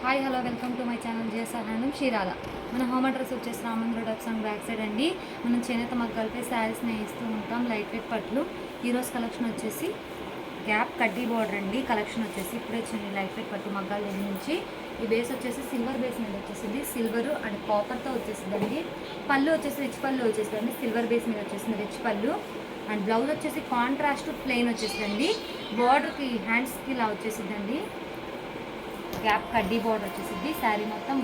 Hi hello welcome to my channel GSR handloom Chirala. మన home address వచ్చేసి రామంద్ర dubs and back side అండి. మనం చేనేత మగ్గాలపై శారీస్ నేయిస్తూ ఉంటాం, లైట్ వెయిట్ పట్లు. ఈరోజు కలెక్షన్ వచ్చేసి గ్యాప్ కడ్డీ బార్డర్ అండి. కలెక్షన్ వచ్చేసి ఇప్పుడే వచ్చింది లైట్ వెయిట్ పట్టు మగ్గాల నుంచి. ఈ బేస్ వచ్చేసి సిల్వర్ బేస్ మీద వచ్చేసింది, సిల్వర్ అండ్ కాపర్తో వచ్చేసిందండి. పళ్ళు వచ్చేసి రిచ్ పళ్ళు వచ్చేసిందండి, సిల్వర్ బేస్ మీద వచ్చేసింది రిచ్ పళ్ళు. అండ్ బ్లౌజ్ వచ్చేసి కాంట్రాస్ట్ ప్లెయిన్ వచ్చేసిందండి. బార్డర్కి హ్యాండ్స్కి ఇలా వచ్చేసిందండి, గ్యాప్ కడ్డీ బార్డర్ వచ్చేసింది శారీ మొత్తం.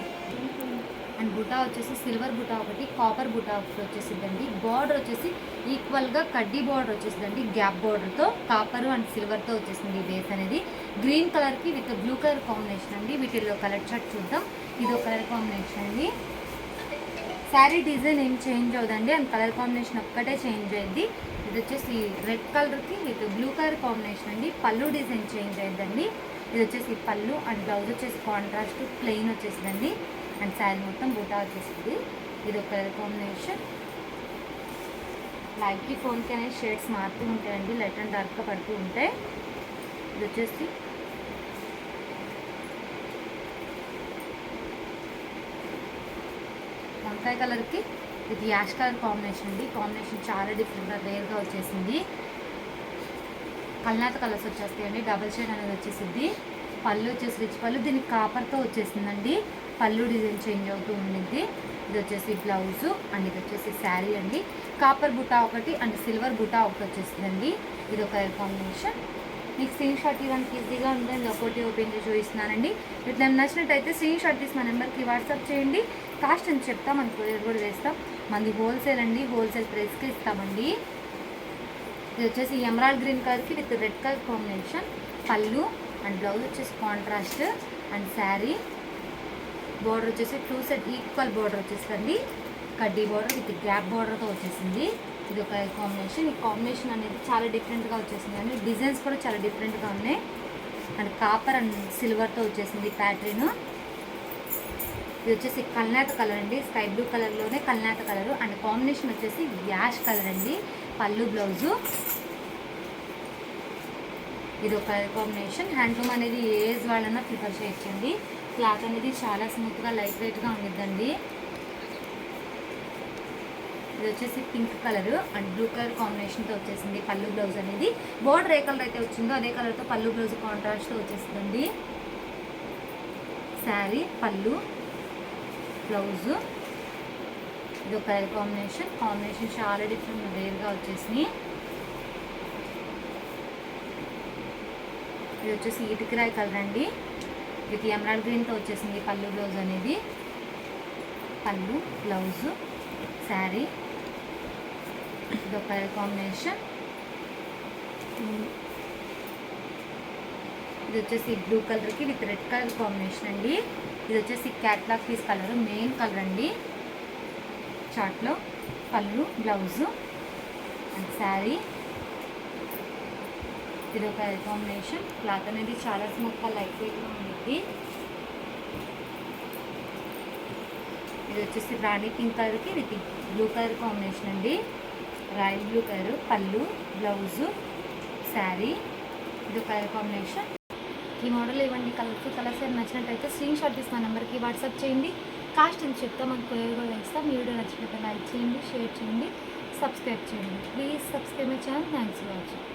అండ్ బుటా వచ్చేసి సిల్వర్ బుటా ఒకటి, కాపర్ బుటా ఒకటి వచ్చేసిందండి. బార్డర్ వచ్చేసి ఈక్వల్గా కడ్డీ బార్డర్ వచ్చేసిందండి, గ్యాప్ బార్డర్తో కాపర్ అండ్ సిల్వర్తో వచ్చేసింది ఈ బేస్ అనేది. గ్రీన్ కలర్కి విత్ బ్లూ కలర్ కాంబినేషన్ అండి. వీటిల్లో కలర్ చార్ట్ చూద్దాం. ఇది ఒక కలర్ కాంబినేషన్ అండి. శారీ డిజైన్ ఏం చేంజ్ అవుదండి, అండ్ కలర్ కాంబినేషన్ ఒక్కటే చేంజ్ అయింది. ఇది వచ్చేసి రెడ్ కలర్కి విత్ బ్లూ కలర్ కాంబినేషన్ అండి. పళ్ళు డిజైన్ చేంజ్ అయిందండి. ఇది వచ్చేసి పళ్ళు అండ్ బ్లౌజ్ వచ్చేసి కాంట్రాస్ట్ ప్లెయిన్ వచ్చేసిందండి. అండ్ శారీ మొత్తం బూటా వచ్చేసింది. ఇది ఒక కలర్ కాంబినేషన్. లైట్కి ఫోన్కి అనేది షేడ్స్ మారుతూ ఉంటాయండి, లైట్ అండ్ డార్క్గా పడుతూ ఉంటాయి. ఇది వచ్చేసి వంకాయ కలర్కి ఇది యాష్ కలర్ కాంబినేషన్ అండి. కాంబినేషన్ చాలా డిఫరెంట్గా రేర్గా వచ్చేసింది. కల్నాత కలర్స్ వచ్చేస్తాయండి, డబల్ షేడ్ అనేది వచ్చేసింది. పళ్ళు వచ్చేసి రిచ్ పళ్ళు, దీనికి కాపర్తో వచ్చేసిందండి. పళ్ళు డిజైన్ చేంజ్ అవుతూ ఉండింది. ఇది వచ్చేసి బ్లౌజు అండ్ ఇది వచ్చేసి శారీ అండి. కాపర్ బుటా ఒకటి అండ్ సిల్వర్ బుటా ఒకటి వచ్చేసిందండి. ఇది ఒక కాంబినేషన్. మీకు స్క్రీన్ షాట్ ఇవ్వడానికి ఈజీగా ఉందండి, ఒకటి ఓపెన్ చేసి చూపిస్తున్నానండి. ఇట్లా నచ్చినట్టయితే స్క్రీన్ షాట్ తీసి మా నెంబర్కి వాట్సాప్ చేయండి. కాస్ట్ అని చెప్తాం, మనం కొరియర్ కూడా చేస్తాం. మనది హోల్సేల్ అండి, హోల్సేల్ ప్రైస్కి ఇస్తామండి. ఇది వచ్చేసి ఎమరాల్డ్ గ్రీన్ కలర్కి విత్ రెడ్ కలర్ కాంబినేషన్. పళ్ళు అండ్ బ్లౌజ్ వచ్చేసి కాంట్రాస్ట్ అండ్ శారీ. బార్డర్ వచ్చేసి టూ సెట్ ఈక్వల్ బార్డర్ వచ్చేసింది, కడ్డీ బార్డర్ విత్ గ్యాప్ బార్డర్తో వచ్చేసింది. ఇది ఒక కాంబినేషన్. ఈ కాంబినేషన్ అనేది చాలా డిఫరెంట్గా వచ్చేసింది అండి, డిజైన్స్ కూడా చాలా డిఫరెంట్గా ఉన్నాయి. అండ్ కాపర్ అండ్ సిల్వర్తో వచ్చేసింది ప్యాటర్న్. ఇది వచ్చేసి కల్నాత కలర్ అండి, స్కై బ్లూ కలర్లోనే కల్నాత కలరు. అండ్ కాంబినేషన్ వచ్చేసి యాష్ కలర్ అండి. పళ్ళు బ్లౌజు. ఇది ఒక కాంబినేషన్. హ్యాండ్లూమ్ అనేది ఏ ఏజ్ వాళ్ళన్నా ప్రిఫర్ చేయొచ్చండి. క్లాత్ అనేది చాలా స్మూత్గా లైట్ వెయిట్గా ఉండిద్దండి. ఇది వచ్చేసి pink colour and blue colour కాంబినేషన్తో వచ్చేసింది పళ్ళు బ్లౌజ్ అనేది. బోర్డర్ ఏ కలర్ అయితే వచ్చిందో అదే కలర్తో పళ్ళు బ్లౌజ్ కాంట్రాస్ట్తో వచ్చేసిందండి. శారీ పళ్ళు బ్లౌజు. ఇది ఒక కలర్ కాంబినేషన్. కాంబినేషన్ చాలా డిఫరెంట్ రేర్గా వచ్చేసినాయి. ఇది వచ్చేసి ఇటుకరాయి కలర్ అండి, విత్ ఎమరాల్డ్ గ్రీన్తో వచ్చేసింది పళ్ళు బ్లౌజ్ అనేది. పళ్ళు బ్లౌజు శారీ. ఇది ఒక కలర్ కాంబినేషన్. ఇది వచ్చేసి బ్లూ కలర్కి విత్ రెడ్ కలర్ కాంబినేషన్ అండి. ఇది వచ్చేసి catalogue piece colour, main colour అండి చార్ట్లో. పళ్ళు బ్లౌజు అండ్ శారీ. ఇది ఒక కాంబినేషన్. క్లాత్ అనేది చాలా స్మూత్గా లైట్ వెయిట్గా ఉంది. ఇది వచ్చేసి రాణి పింక్ కలర్కి విత్ బ్లూ కలర్ కాంబినేషన్ అండి, రాయల్ బ్లూ కలర్. పళ్ళు బ్లౌజు శారీ. ఇది ఒక కలర్ కాంబినేషన్. ఈ మోడల్ ఇవ్వండి, కలర్స్ నచ్చినట్టయితే స్క్రీన్ షాట్ తీసి మా నెంబర్కి వాట్సాప్ చేయండి. కాస్ట్ అని చెప్తాం, మనకు కొరియర్ కూడా వేస్తాం. మీ వీడియో నచ్చినట్లయితే లైక్ చేయండి, షేర్ చేయండి, సబ్స్క్రైబ్ చేయండి. Please subscribe my channel. Thanks for watching.